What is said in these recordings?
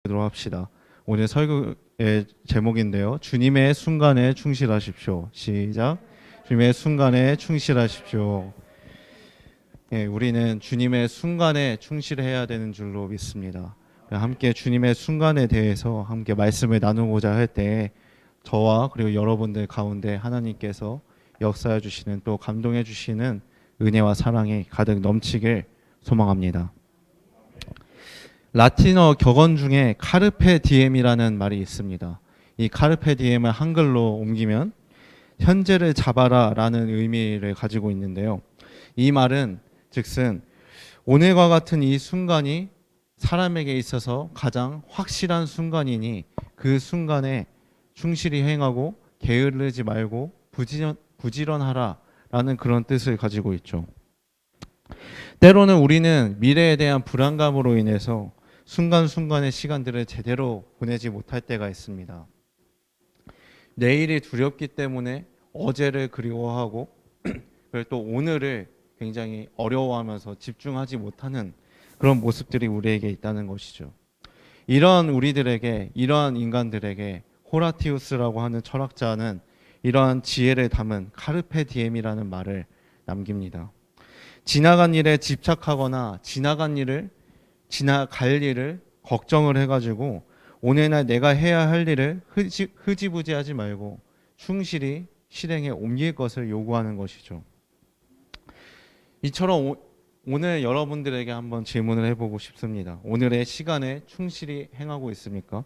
하도록 합시다. 오늘 설교의 제목인데요. 주님의 순간에 충실하십시오. 시작. 주님의 순간에 충실하십시오. 예, 우리는 주님의 순간에 충실해야 되는 줄로 믿습니다. 함께 주님의 순간에 대해서 함께 말씀을 나누고자 할 때 저와 그리고 여러분들 가운데 하나님께서 역사해 주시는 또 감동해 주시는 은혜와 사랑이 가득 넘치길 소망합니다. 라틴어 격언 중에 카르페 디엠이라는 말이 있습니다. 이 카르페 디엠을 한글로 옮기면 현재를 잡아라 라는 의미를 가지고 있는데요. 이 말은 즉슨 오늘과 같은 이 순간이 사람에게 있어서 가장 확실한 순간이니 그 순간에 충실히 행하고 게으르지 말고 부지런하라 라는 그런 뜻을 가지고 있죠. 때로는 우리는 미래에 대한 불안감으로 인해서 순간순간의 시간들을 제대로 보내지 못할 때가 있습니다. 내일이 두렵기 때문에 어제를 그리워하고 그리고 또 오늘을 굉장히 어려워하면서 집중하지 못하는 그런 모습들이 우리에게 있다는 것이죠. 이러한 우리들에게, 이러한 인간들에게 호라티우스라고 하는 철학자는 이러한 지혜를 담은 카르페 디엠이라는 말을 남깁니다. 지나간 일에 집착하거나 지나갈 일을 걱정을 해가지고 오늘날 내가 해야 할 일을 흐지부지하지 말고 충실히 실행에 옮길 것을 요구하는 것이죠. 이처럼 오늘 여러분들에게 한번 질문을 해보고 싶습니다. 오늘의 시간에 충실히 행하고 있습니까?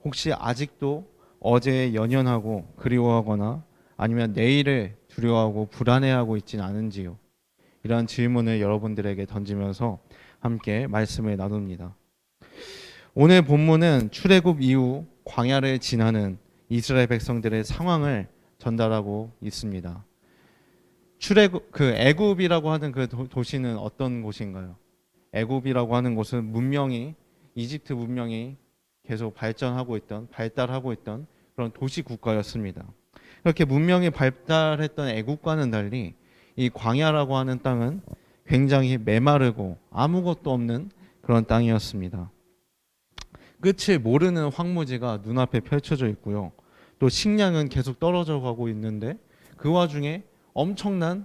혹시 아직도 어제에 연연하고 그리워하거나 아니면 내일을 두려워하고 불안해하고 있진 않은지요? 이러한 질문을 여러분들에게 던지면서 함께 말씀을 나눕니다. 오늘 본문은 출애굽 이후 광야를 지나는 이스라엘 백성들의 상황을 전달하고 있습니다. 애굽이라고 하는 그 도시는 어떤 곳인가요? 애굽이라고 하는 곳은 문명이 이집트 문명이 계속 발달하고 있던 그런 도시 국가였습니다. 그렇게 문명이 발달했던 애굽과는 달리 이 광야라고 하는 땅은 굉장히 메마르고 아무것도 없는 그런 땅이었습니다. 끝을 모르는 황무지가 눈앞에 펼쳐져 있고요. 또 식량은 계속 떨어져 가고 있는데 그 와중에 엄청난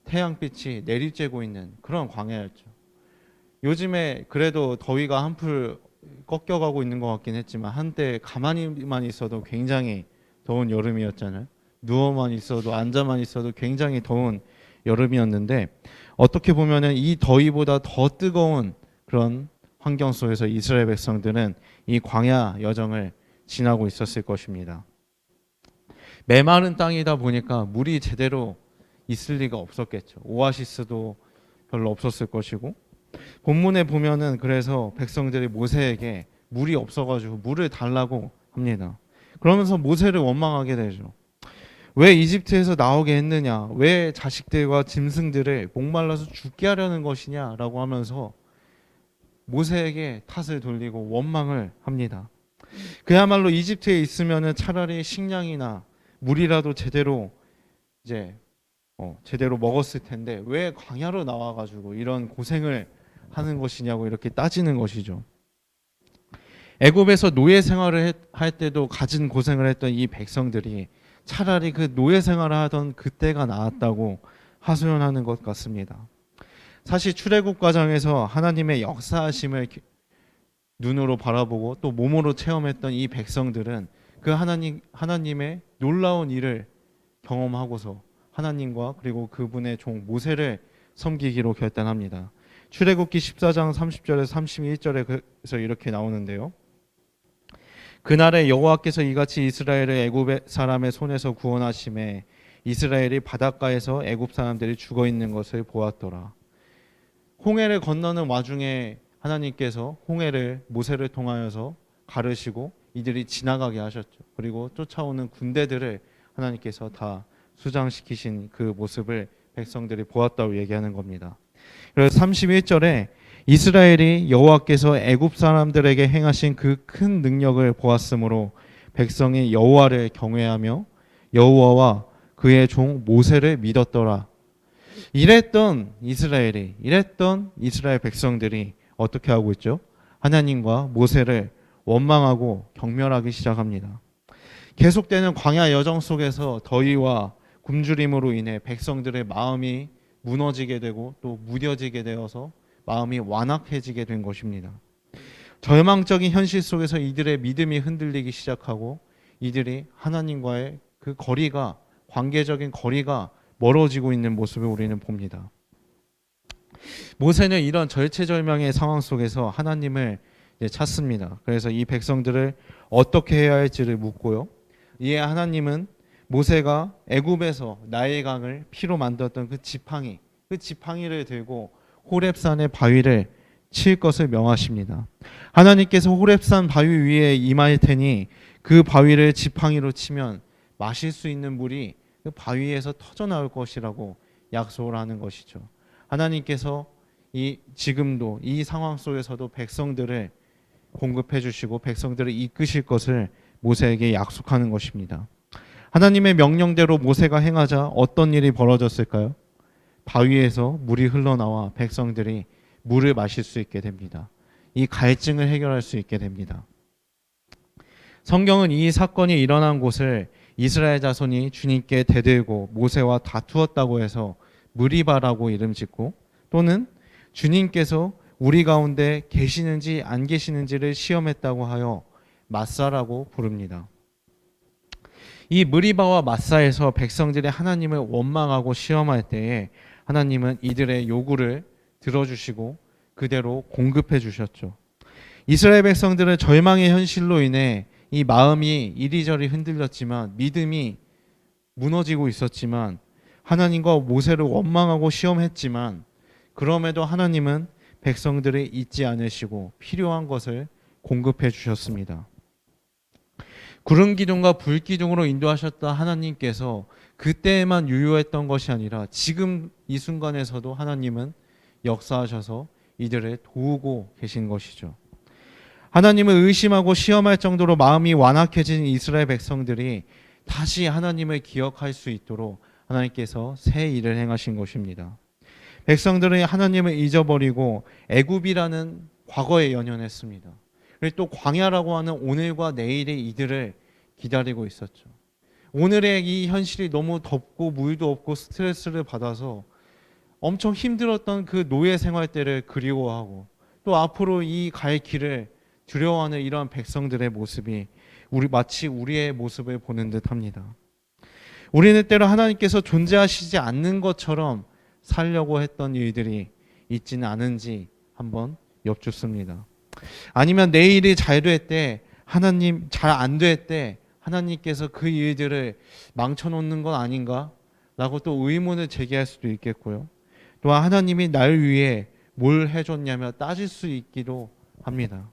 태양빛이 내리쬐고 있는 그런 광야였죠. 요즘에 그래도 더위가 한풀 꺾여가고 있는 것 같긴 했지만 한때 가만히만 있어도 굉장히 더운 여름이었잖아요. 누워만 있어도 앉아만 있어도 굉장히 더운 여름이었는데 어떻게 보면은 이 더위보다 더 뜨거운 그런 환경 속에서 이스라엘 백성들은 이 광야 여정을 지나고 있었을 것입니다. 메마른 땅이다 보니까 물이 제대로 있을 리가 없었겠죠. 오아시스도 별로 없었을 것이고 본문에 보면은 그래서 백성들이 모세에게 물이 없어가지고 물을 달라고 합니다. 그러면서 모세를 원망하게 되죠. 왜 이집트에서 나오게 했느냐? 왜 자식들과 짐승들을 목말라서 죽게 하려는 것이냐라고 하면서 모세에게 탓을 돌리고 원망을 합니다. 그야말로 이집트에 있으면은 차라리 식량이나 물이라도 제대로 먹었을 텐데 왜 광야로 나와가지고 이런 고생을 하는 것이냐고 이렇게 따지는 것이죠. 애굽에서 노예 생활을 할 때도 가진 고생을 했던 이 백성들이 차라리 그 노예 생활을 하던 그때가 나았다고 하소연하는 것 같습니다. 사실 출애굽 과정에서 하나님의 역사하심을 눈으로 바라보고 또 몸으로 체험했던 이 백성들은 그 하나님의 놀라운 일을 경험하고서 하나님과 그리고 그분의 종 모세를 섬기기로 결단합니다. 출애굽기 14장 30절에서 31절에서 이렇게 나오는데요. 그날에 여호와께서 이같이 이스라엘을 애굽 사람의 손에서 구원하심에 이스라엘이 바닷가에서 애굽 사람들이 죽어 있는 것을 보았더라. 홍해를 건너는 와중에 하나님께서 홍해를 모세를 통하여서 가르시고 이들이 지나가게 하셨죠. 그리고 쫓아오는 군대들을 하나님께서 다 수장시키신 그 모습을 백성들이 보았다고 얘기하는 겁니다. 그래서 31절에 이스라엘이 여호와께서 애굽 사람들에게 행하신 그 큰 능력을 보았으므로 백성이 여호와를 경외하며 여호와와 그의 종 모세를 믿었더라. 이랬던 이스라엘 백성들이 어떻게 하고 있죠? 하나님과 모세를 원망하고 경멸하기 시작합니다. 계속되는 광야 여정 속에서 더위와 굶주림으로 인해 백성들의 마음이 무너지게 되고 또 무뎌지게 되어서 마음이 완악해지게 된 것입니다. 절망적인 현실 속에서 이들의 믿음이 흔들리기 시작하고 이들이 하나님과의 그 거리가, 관계적인 거리가 멀어지고 있는 모습을 우리는 봅니다. 모세는 이런 절체절명의 상황 속에서 하나님을 찾습니다. 그래서 이 백성들을 어떻게 해야 할지를 묻고요. 이에 하나님은 모세가 애굽에서 나일강을 피로 만들었던 그 지팡이를 들고 호렙산의 바위를 칠 것을 명하십니다. 하나님께서 호렙산 바위 위에 임할 테니 그 바위를 지팡이로 치면 마실 수 있는 물이 그 바위에서 터져 나올 것이라고 약속을 하는 것이죠. 하나님께서 지금도 이 상황 속에서도 백성들을 공급해 주시고 백성들을 이끄실 것을 모세에게 약속하는 것입니다. 하나님의 명령대로 모세가 행하자 어떤 일이 벌어졌을까요? 바위에서 물이 흘러나와 백성들이 물을 마실 수 있게 됩니다. 이 갈증을 해결할 수 있게 됩니다. 성경은 이 사건이 일어난 곳을 이스라엘 자손이 주님께 대들고 모세와 다투었다고 해서 무리바라고 이름 짓고, 또는 주님께서 우리 가운데 계시는지 안 계시는지를 시험했다고 하여 마사라고 부릅니다. 이 무리바와 마사에서 백성들이 하나님을 원망하고 시험할 때에 하나님은 이들의 요구를 들어주시고 그대로 공급해 주셨죠. 이스라엘 백성들은 절망의 현실로 인해 이 마음이 이리저리 흔들렸지만, 믿음이 무너지고 있었지만, 하나님과 모세를 원망하고 시험했지만, 그럼에도 하나님은 백성들을 잊지 않으시고 필요한 것을 공급해 주셨습니다. 구름 기둥과 불 기둥으로 인도하셨던 하나님께서 그때에만 유효했던 것이 아니라 지금 이 순간에서도 하나님은 역사하셔서 이들을 도우고 계신 것이죠. 하나님을 의심하고 시험할 정도로 마음이 완악해진 이스라엘 백성들이 다시 하나님을 기억할 수 있도록 하나님께서 새 일을 행하신 것입니다. 백성들은 하나님을 잊어버리고 애굽이라는 과거에 연연했습니다. 그리고 또 광야라고 하는 오늘과 내일의 이들을 기다리고 있었죠. 오늘의 이 현실이 너무 덥고 물도 없고 스트레스를 받아서 엄청 힘들었던 그 노예 생활 때를 그리워하고, 또 앞으로 이 갈 길을 두려워하는 이러한 백성들의 모습이 마치 우리의 모습을 보는 듯합니다. 우리는 때로 하나님께서 존재하시지 않는 것처럼 살려고 했던 일들이 있지는 않은지 한번 엽죽습니다. 아니면 내 일이 잘 될 때, 하나님 잘 안 될 때 하나님께서 그 일들을 망쳐놓는 건 아닌가? 라고 또 의문을 제기할 수도 있겠고요. 또한 하나님이 날 위해 뭘 해줬냐며 따질 수 있기도 합니다.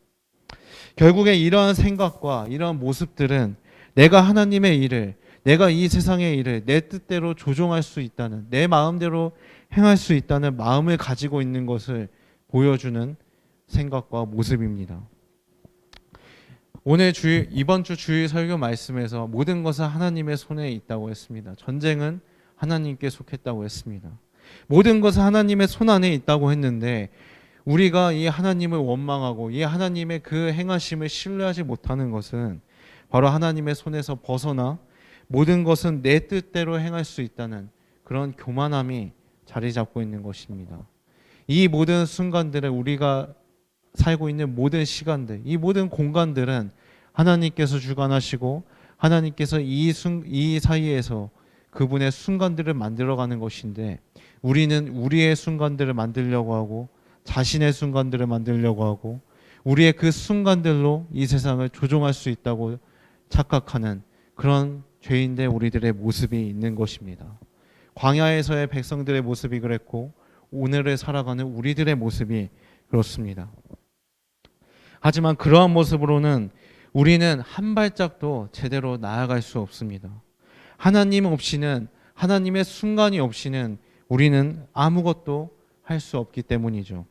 결국에 이러한 생각과 이러한 모습들은 내가 하나님의 일을, 내가 이 세상의 일을 내 뜻대로 조종할 수 있다는, 내 마음대로 행할 수 있다는 마음을 가지고 있는 것을 보여주는 생각과 모습입니다. 이번 주 주일 설교 말씀에서 모든 것은 하나님의 손에 있다고 했습니다. 전쟁은 하나님께 속했다고 했습니다. 모든 것은 하나님의 손 안에 있다고 했는데, 우리가 이 하나님을 원망하고 이 하나님의 그 행하심을 신뢰하지 못하는 것은 바로 하나님의 손에서 벗어나 모든 것은 내 뜻대로 행할 수 있다는 그런 교만함이 자리 잡고 있는 것입니다. 이 모든 순간들을, 우리가 살고 있는 모든 시간들, 이 모든 공간들은 하나님께서 주관하시고 하나님께서 이 사이에서 그분의 순간들을 만들어가는 것인데, 우리는 우리의 순간들을 만들려고 하고 자신의 순간들을 만들려고 하고 우리의 그 순간들로 이 세상을 조종할 수 있다고 착각하는 그런 죄인된 우리들의 모습이 있는 것입니다. 광야에서의 백성들의 모습이 그랬고 오늘을 살아가는 우리들의 모습이 그렇습니다. 하지만 그러한 모습으로는 우리는 한 발짝도 제대로 나아갈 수 없습니다. 하나님 없이는, 하나님의 순간이 없이는 우리는 아무것도 할 수 없기 때문이죠.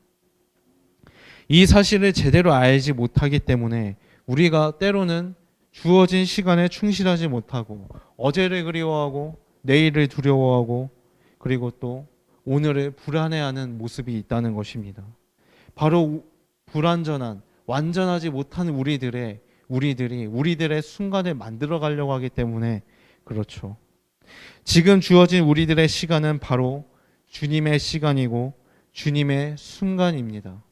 이 사실을 제대로 알지 못하기 때문에 우리가 때로는 주어진 시간에 충실하지 못하고 어제를 그리워하고 내일을 두려워하고 그리고 또 오늘을 불안해하는 모습이 있다는 것입니다. 바로 불완전한, 완전하지 못한 우리들의 순간을 만들어 가려고 하기 때문에 그렇죠. 지금 주어진 우리들의 시간은 바로 주님의 시간이고 주님의 순간입니다.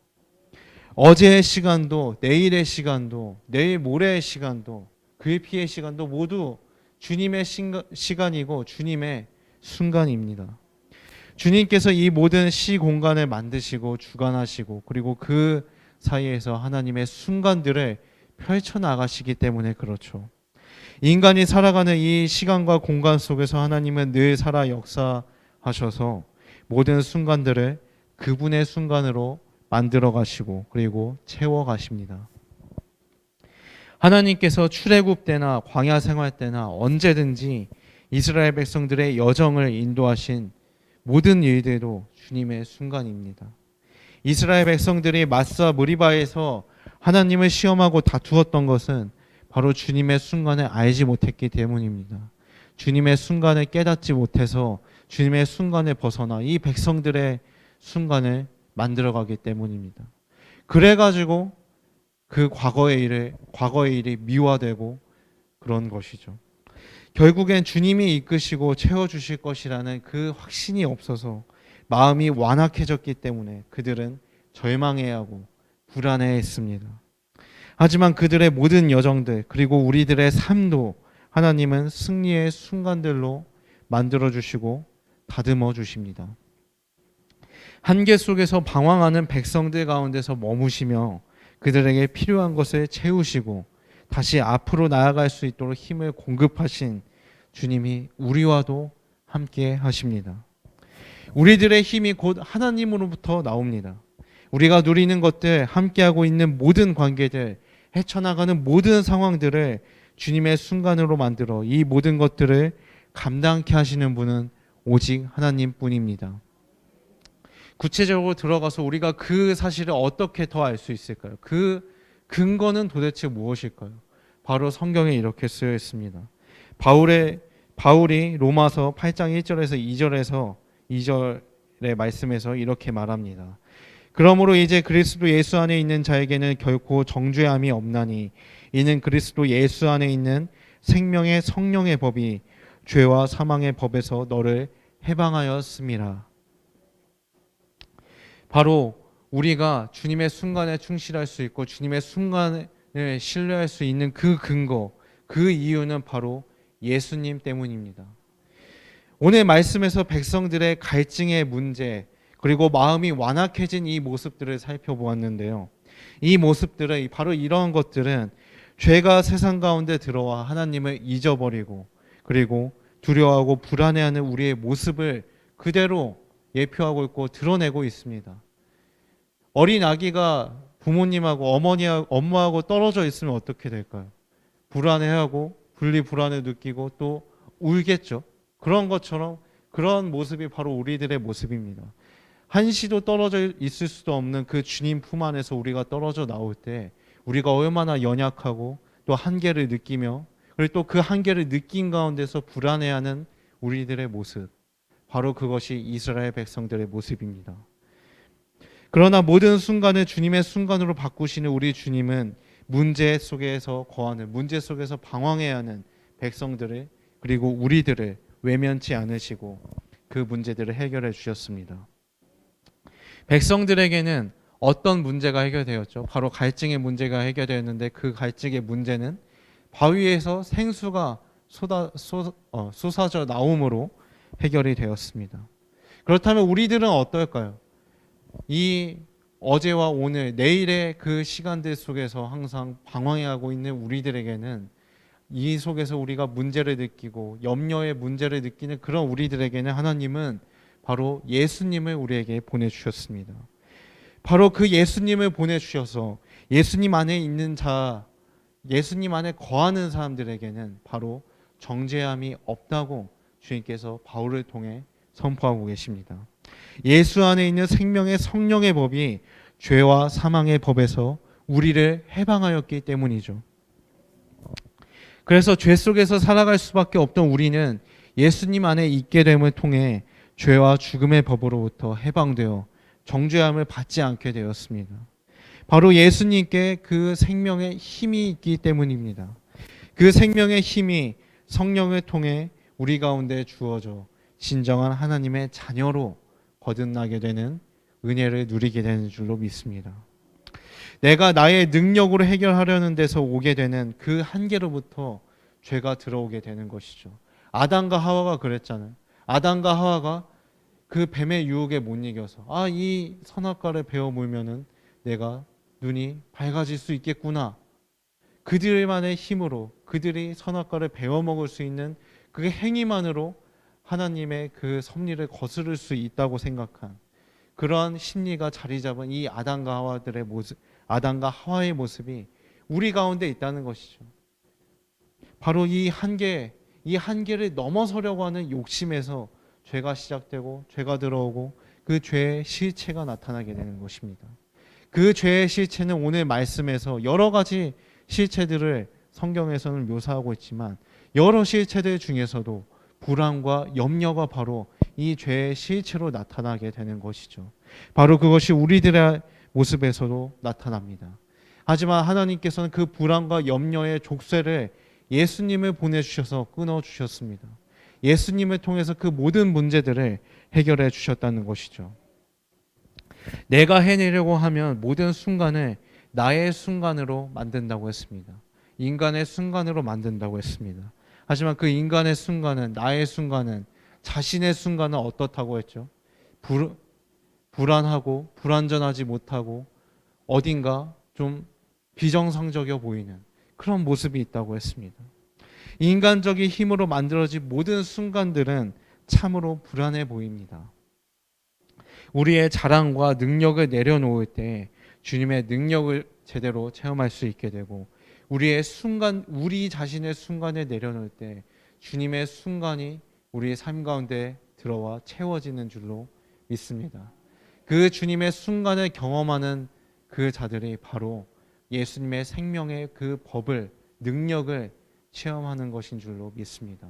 어제의 시간도 내일의 시간도 내일 모레의 시간도 그의 시간도 모두 주님의 시간이고 주님의 순간입니다. 주님께서 이 모든 시 공간을 만드시고 주관하시고 그리고 그 사이에서 하나님의 순간들을 펼쳐나가시기 때문에 그렇죠. 인간이 살아가는 이 시간과 공간 속에서 하나님은 늘 살아 역사하셔서 모든 순간들을 그분의 순간으로 만들어 가시고 그리고 채워 가십니다. 하나님께서 출애굽 때나 광야 생활 때나 언제든지 이스라엘 백성들의 여정을 인도하신 모든 일들도 주님의 순간입니다. 이스라엘 백성들이 마사 무리바에서 하나님을 시험하고 다투었던 것은 바로 주님의 순간을 알지 못했기 때문입니다. 주님의 순간을 깨닫지 못해서 주님의 순간을 벗어나 이 백성들의 순간을 만들어가기 때문입니다. 그래가지고 그 과거의 일이 미화되고 그런 것이죠. 결국엔 주님이 이끄시고 채워주실 것이라는 그 확신이 없어서 마음이 완악해졌기 때문에 그들은 절망해하고 불안해했습니다. 하지만 그들의 모든 여정들 그리고 우리들의 삶도 하나님은 승리의 순간들로 만들어주시고 다듬어 주십니다. 한계 속에서 방황하는 백성들 가운데서 머무시며 그들에게 필요한 것을 채우시고 다시 앞으로 나아갈 수 있도록 힘을 공급하신 주님이 우리와도 함께 하십니다. 우리들의 힘이 곧 하나님으로부터 나옵니다. 우리가 누리는 것들, 함께하고 있는 모든 관계들, 헤쳐나가는 모든 상황들을 주님의 순간으로 만들어 이 모든 것들을 감당케 하시는 분은 오직 하나님뿐입니다. 구체적으로 들어가서 우리가 그 사실을 어떻게 더 알 수 있을까요? 그 근거는 도대체 무엇일까요? 바로 성경에 이렇게 쓰여 있습니다. 바울이 로마서 8장 1절에서 2절의 말씀에서 이렇게 말합니다. 그러므로 이제 그리스도 예수 안에 있는 자에게는 결코 정죄함이 없나니 이는 그리스도 예수 안에 있는 생명의 성령의 법이 죄와 사망의 법에서 너를 해방하였음이라. 바로 우리가 주님의 순간에 충실할 수 있고 주님의 순간에 신뢰할 수 있는 그 근거, 그 이유는 바로 예수님 때문입니다. 오늘 말씀에서 백성들의 갈증의 문제 그리고 마음이 완악해진 이 모습들을 살펴보았는데요. 이 모습들은 바로 이러한 것들은 죄가 세상 가운데 들어와 하나님을 잊어버리고 그리고 두려워하고 불안해하는 우리의 모습을 그대로 예표하고 있고 드러내고 있습니다. 어린 아기가 부모님하고 엄마하고 떨어져 있으면 어떻게 될까요? 불안해하고 불안을 느끼고 또 울겠죠. 그런 것처럼 그런 모습이 바로 우리들의 모습입니다. 한시도 떨어져 있을 수도 없는 그 주님 품 안에서 우리가 떨어져 나올 때 우리가 얼마나 연약하고 또 한계를 느끼며 그리고 또 그 한계를 느낀 가운데서 불안해하는 우리들의 모습, 바로 그것이 이스라엘 백성들의 모습입니다. 그러나 모든 순간을 주님의 순간으로 바꾸시는 우리 주님은 문제 속에서 거하는, 문제 속에서 방황해야 하는 백성들을 그리고 우리들을 외면치 않으시고 그 문제들을 해결해 주셨습니다. 백성들에게는 어떤 문제가 해결되었죠? 바로 갈증의 문제가 해결되었는데 그 갈증의 문제는 바위에서 생수가 쏟아져 나옴으로 해결이 되었습니다. 그렇다면 우리들은 어떨까요? 이 어제와 오늘, 내일의 그 시간들 속에서 항상 방황해하고 있는 우리들에게는 이 속에서 우리가 문제를 느끼고 염려의 문제를 느끼는 그런 우리들에게는 하나님은 바로 예수님을 우리에게 보내주셨습니다. 바로 그 예수님을 보내주셔서 예수님 안에 있는 자, 예수님 안에 거하는 사람들에게는 바로 정죄함이 없다고 주님께서 바울을 통해 선포하고 계십니다. 예수 안에 있는 생명의 성령의 법이 죄와 사망의 법에서 우리를 해방하였기 때문이죠. 그래서 죄 속에서 살아갈 수밖에 없던 우리는 예수님 안에 있게 됨을 통해 죄와 죽음의 법으로부터 해방되어 정죄함을 받지 않게 되었습니다. 바로 예수님께 그 생명의 힘이 있기 때문입니다. 그 생명의 힘이 성령을 통해 우리 가운데 주어져 진정한 하나님의 자녀로 거듭나게 되는 은혜를 누리게 되는 줄로 믿습니다. 내가 나의 능력으로 해결하려는 데서 오게 되는 그 한계로부터 죄가 들어오게 되는 것이죠. 아담과 하와가 그랬잖아요. 아담과 하와가 그 뱀의 유혹에 못 이겨서 이 선악과를 베어 물면은 내가 눈이 밝아질 수 있겠구나. 그들만의 힘으로 그들이 선악과를 베어 먹을 수 있는 그 행위만으로 하나님의 그 섭리를 거스를 수 있다고 생각한 그런 심리가 자리 잡은 이 아담과 하와의 모습이 우리 가운데 있다는 것이죠. 바로 이 한계를 넘어서려고 하는 욕심에서 죄가 시작되고 죄가 들어오고 그 죄의 실체가 나타나게 되는 것입니다. 그 죄의 실체는 오늘 말씀에서 여러 가지 실체들을 성경에서는 묘사하고 있지만 여러 실체들 중에서도 불안과 염려가 바로 이 죄의 실체로 나타나게 되는 것이죠. 바로 그것이 우리들의 모습에서도 나타납니다. 하지만 하나님께서는 그 불안과 염려의 족쇄를 예수님을 보내주셔서 끊어주셨습니다. 예수님을 통해서 그 모든 문제들을 해결해 주셨다는 것이죠. 내가 해내려고 하면 모든 순간을 나의 순간으로 만든다고 했습니다. 인간의 순간으로 만든다고 했습니다. 하지만 그 인간의 순간은, 나의 순간은, 자신의 순간은 어떻다고 했죠? 불안하고 불완전하지 못하고 어딘가 좀 비정상적이어 보이는 그런 모습이 있다고 했습니다. 인간적인 힘으로 만들어진 모든 순간들은 참으로 불안해 보입니다. 우리의 자랑과 능력을 내려놓을 때 주님의 능력을 제대로 체험할 수 있게 되고 우리 자신의 순간을 내려놓을 때 주님의 순간이 우리의 삶 가운데 들어와 채워지는 줄로 믿습니다. 그 주님의 순간을 경험하는 그 자들이 바로 예수님의 생명의 그 법을, 능력을 체험하는 것인 줄로 믿습니다.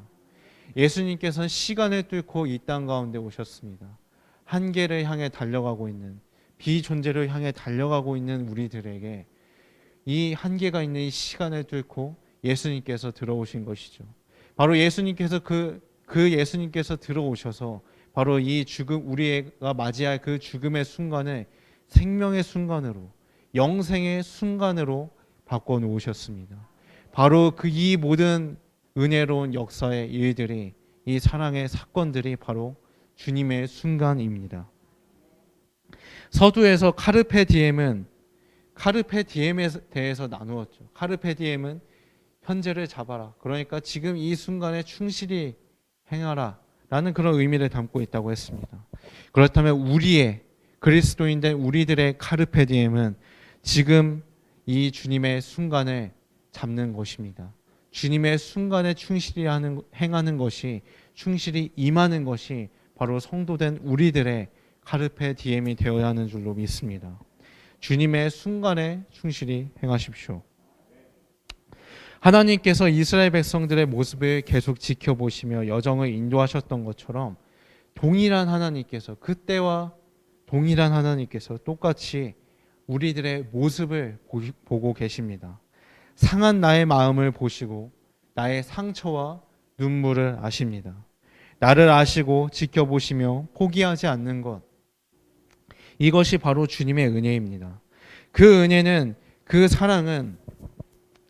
예수님께서는 시간을 뚫고 이 땅 가운데 오셨습니다. 한계를 향해 달려가고 있는, 비존재를 향해 달려가고 있는 우리들에게 이 한계가 있는 이 시간을 뚫고 예수님께서 들어오신 것이죠. 바로 예수님께서 예수님께서 들어오셔서 바로 이 우리가 맞이할 그 죽음의 순간을 생명의 순간으로, 영생의 순간으로 바꿔 놓으셨습니다. 바로 이 모든 은혜로운 역사의 일들이, 이 사랑의 사건들이 바로 주님의 순간입니다. 서두에서 카르페 디엠에 대해서 나누었죠. 카르페 디엠은 현재를 잡아라. 그러니까 지금 이 순간에 충실히 행하라 라는 그런 의미를 담고 있다고 했습니다. 그렇다면 그리스도인된 우리들의 카르페 디엠은 지금 이 주님의 순간을 잡는 것입니다. 주님의 순간에 충실히 행하는 것이, 충실히 임하는 것이 바로 성도된 우리들의 카르페 디엠이 되어야 하는 줄로 믿습니다. 주님의 순간에 충실히 행하십시오. 하나님께서 이스라엘 백성들의 모습을 계속 지켜보시며 여정을 인도하셨던 것처럼 그때와 동일한 하나님께서 똑같이 우리들의 모습을 보고 계십니다. 상한 나의 마음을 보시고 나의 상처와 눈물을 아십니다. 나를 아시고 지켜보시며 포기하지 않는 것, 이것이 바로 주님의 은혜입니다. 그 은혜는, 그 사랑은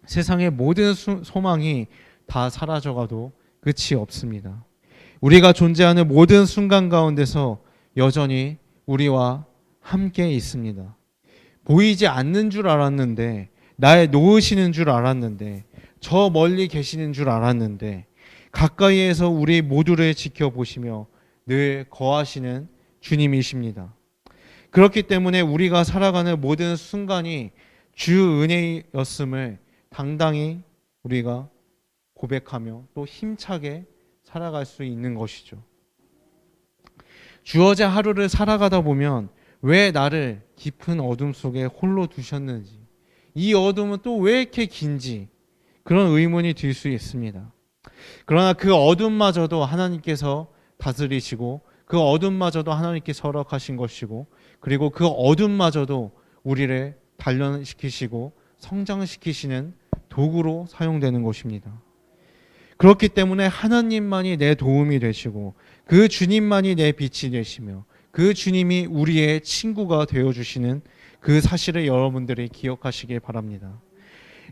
세상의 모든 소망이 다 사라져가도 끝이 없습니다. 우리가 존재하는 모든 순간 가운데서 여전히 우리와 함께 있습니다. 보이지 않는 줄 알았는데, 나의 놓으시는 줄 알았는데, 저 멀리 계시는 줄 알았는데, 가까이에서 우리 모두를 지켜보시며 늘 거하시는 주님이십니다. 그렇기 때문에 우리가 살아가는 모든 순간이 주 은혜였음을 당당히 우리가 고백하며 또 힘차게 살아갈 수 있는 것이죠. 주어진 하루를 살아가다 보면 왜 나를 깊은 어둠 속에 홀로 두셨는지, 이 어둠은 또 왜 이렇게 긴지 그런 의문이 들 수 있습니다. 그러나 그 어둠마저도 하나님께서 다스리시고 그 어둠마저도 하나님께서 허락하신 것이고, 그리고 그 어둠마저도 우리를 단련시키시고 성장시키시는 도구로 사용되는 것입니다. 그렇기 때문에 하나님만이 내 도움이 되시고 그 주님만이 내 빛이 되시며 그 주님이 우리의 친구가 되어주시는 그 사실을 여러분들이 기억하시길 바랍니다.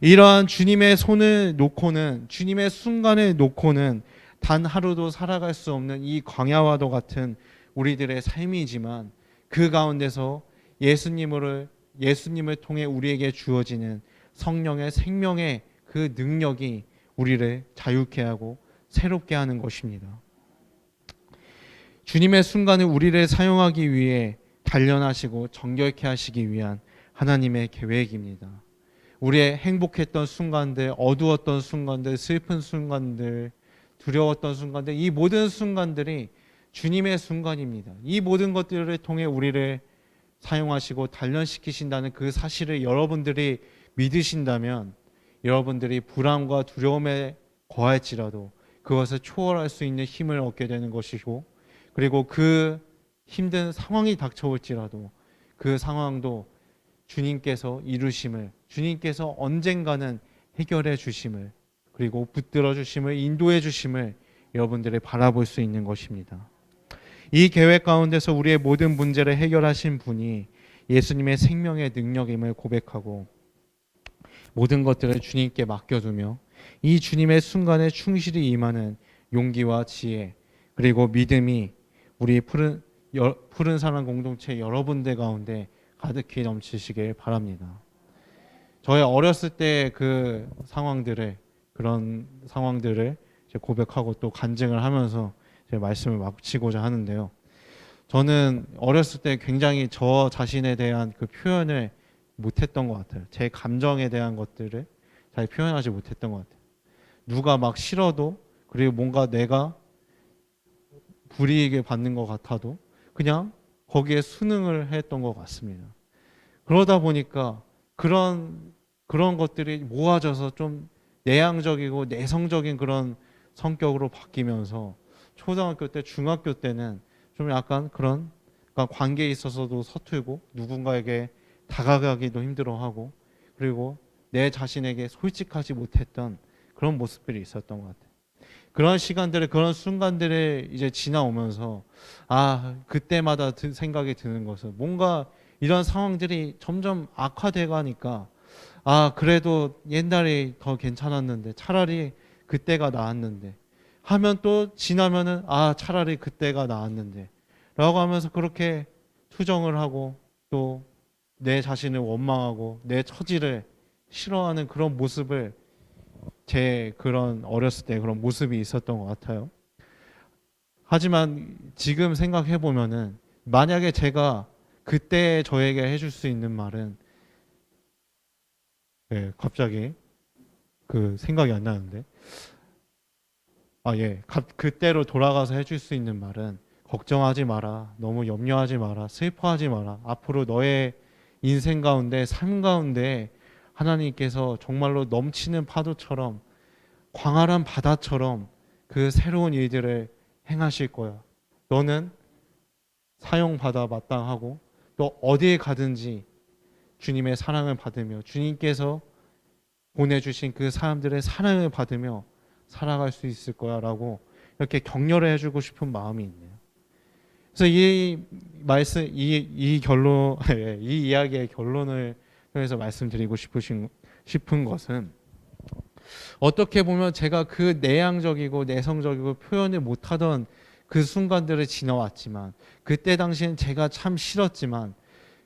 이러한 주님의 손을 놓고는, 주님의 순간을 놓고는 단 하루도 살아갈 수 없는 이 광야와도 같은 우리들의 삶이지만, 그 가운데서 예수님을 통해 우리에게 주어지는 성령의 생명의 그 능력이 우리를 자유케 하고 새롭게 하는 것입니다. 주님의 순간을 우리를 사용하기 위해 단련하시고 정결케 하시기 위한 하나님의 계획입니다. 우리의 행복했던 순간들, 어두웠던 순간들, 슬픈 순간들, 두려웠던 순간들, 이 모든 순간들이 주님의 순간입니다. 이 모든 것들을 통해 우리를 사용하시고 단련시키신다는 그 사실을 여러분들이 믿으신다면, 여러분들이 불안과 두려움에 거할지라도 그것을 초월할 수 있는 힘을 얻게 되는 것이고, 그리고 그 힘든 상황이 닥쳐올지라도 그 상황도 주님께서 이루심을, 주님께서 언젠가는 해결해 주심을, 그리고 붙들어 주심을, 인도해 주심을 여러분들이 바라볼 수 있는 것입니다. 이 계획 가운데서 우리의 모든 문제를 해결하신 분이 예수님의 생명의 능력임을 고백하고 모든 것들을 주님께 맡겨두며 이 주님의 순간에 충실히 임하는 용기와 지혜, 그리고 믿음이 우리 푸른 사랑 공동체 여러분들 가운데 가득히 넘치시길 바랍니다. 저의 어렸을 때 그 상황들을, 그런 상황들을 고백하고 또 간증을 하면서 제 말씀을 마치고자 하는데요. 저는 어렸을 때 굉장히 저 자신에 대한 그 표현을 못했던 것 같아요. 제 감정에 대한 것들을 잘 표현하지 못했던 것 같아요. 누가 막 싫어도, 그리고 뭔가 내가 불이익을 받는 것 같아도 그냥 거기에 순응을 했던 것 같습니다. 그러다 보니까 그런 것들이 모아져서 좀 내향적이고 내성적인 그런 성격으로 바뀌면서 초등학교 때, 중학교 때는 좀 약간 그런, 그러니까 관계에 있어서도 서툴고 누군가에게 다가가기도 힘들어하고, 그리고 내 자신에게 솔직하지 못했던 그런 모습들이 있었던 것 같아요. 그런 시간들을, 그런 순간들을 이제 지나오면서 그때마다 생각이 드는 것은, 뭔가 이런 상황들이 점점 악화돼 가니까 그래도 옛날이 더 괜찮았는데, 차라리 그때가 나았는데 하면, 또 지나면은 차라리 그때가 나았는데 라고 하면서 그렇게 투정을 하고 또 내 자신을 원망하고 내 처지를 싫어하는 그런 모습을, 제 그런 어렸을 때 그런 모습이 있었던 것 같아요. 하지만 지금 생각해 보면은, 만약에 제가 그때 저에게 해줄 수 있는 말은, 갑자기 그 생각이 안 나는데, 그때로 돌아가서 해줄 수 있는 말은, 걱정하지 마라, 너무 염려하지 마라, 슬퍼하지 마라. 앞으로 너의 인생 가운데, 삶 가운데 하나님께서 정말로 넘치는 파도처럼, 광활한 바다처럼 그 새로운 일들을 행하실 거야. 너는 사용받아 마땅하고 또 어디에 가든지 주님의 사랑을 받으며 주님께서 보내주신 그 사람들의 사랑을 받으며 살아갈 수 있을 거야 라고 이렇게 격려를 해주고 싶은 마음이 있네요. 그래서 이 말씀, 이 결론, 이 이야기의 결론을 통해서 말씀드리고 싶은 것은, 어떻게 보면 제가 그 내향적이고 내성적이고 표현을 못하던 그 순간들을 지나왔지만, 그때 당시엔 제가 참 싫었지만,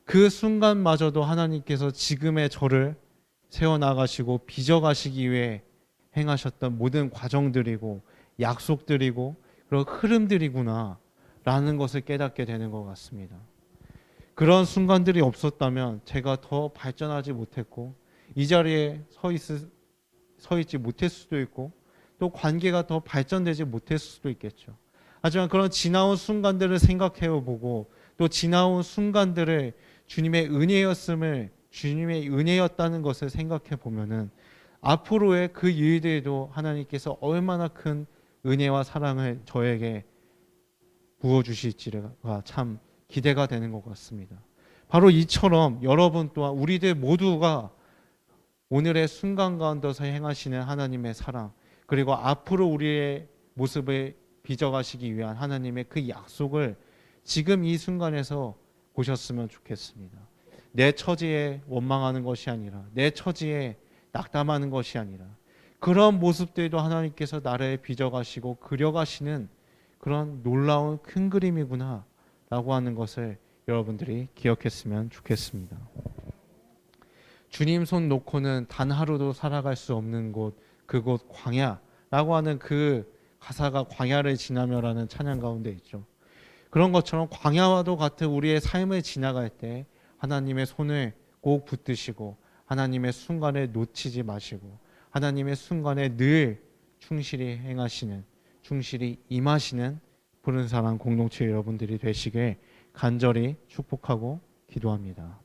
그 순간마저도 하나님께서 지금의 저를 세워나가시고 빚어가시기 위해 행하셨던 모든 과정들이고 약속들이고 그런 흐름들이구나 라는 것을 깨닫게 되는 것 같습니다. 그런 순간들이 없었다면 제가 더 발전하지 못했고 이 자리에 서 있지 못했을 수도 있고, 또 관계가 더 발전되지 못했을 수도 있겠죠. 하지만 그런 지나온 순간들을 생각해 보고, 또 지나온 순간들을 주님의 은혜였음을, 주님의 은혜였다는 것을 생각해 보면은, 앞으로의 그 일들도 하나님께서 얼마나 큰 은혜와 사랑을 저에게 부어 주실지가 참 기대가 되는 것 같습니다. 바로 이처럼 여러분 또한 우리들 모두가 오늘의 순간 가운데서 행하시는 하나님의 사랑, 그리고 앞으로 우리의 모습을 빚어가시기 위한 하나님의 그 약속을 지금 이 순간에서 보셨으면 좋겠습니다. 내 처지에 원망하는 것이 아니라, 내 처지에 낙담하는 것이 아니라, 그런 모습들도 하나님께서 나를 빚어가시고 그려가시는 그런 놀라운 큰 그림이구나 라고 하는 것을 여러분들이 기억했으면 좋겠습니다. 주님 손 놓고는 단 하루도 살아갈 수 없는 곳, 그곳 광야라고 하는 그 가사가 광야를 지나며라는 찬양 가운데 있죠. 그런 것처럼 광야와도 같은 우리의 삶을 지나갈 때 하나님의 손을 꼭 붙드시고 하나님의 순간에 놓치지 마시고 하나님의 순간에 늘 충실히 행하시는, 충실히 임하시는 부른 사람 공동체 여러분들이 되시길 간절히 축복하고 기도합니다.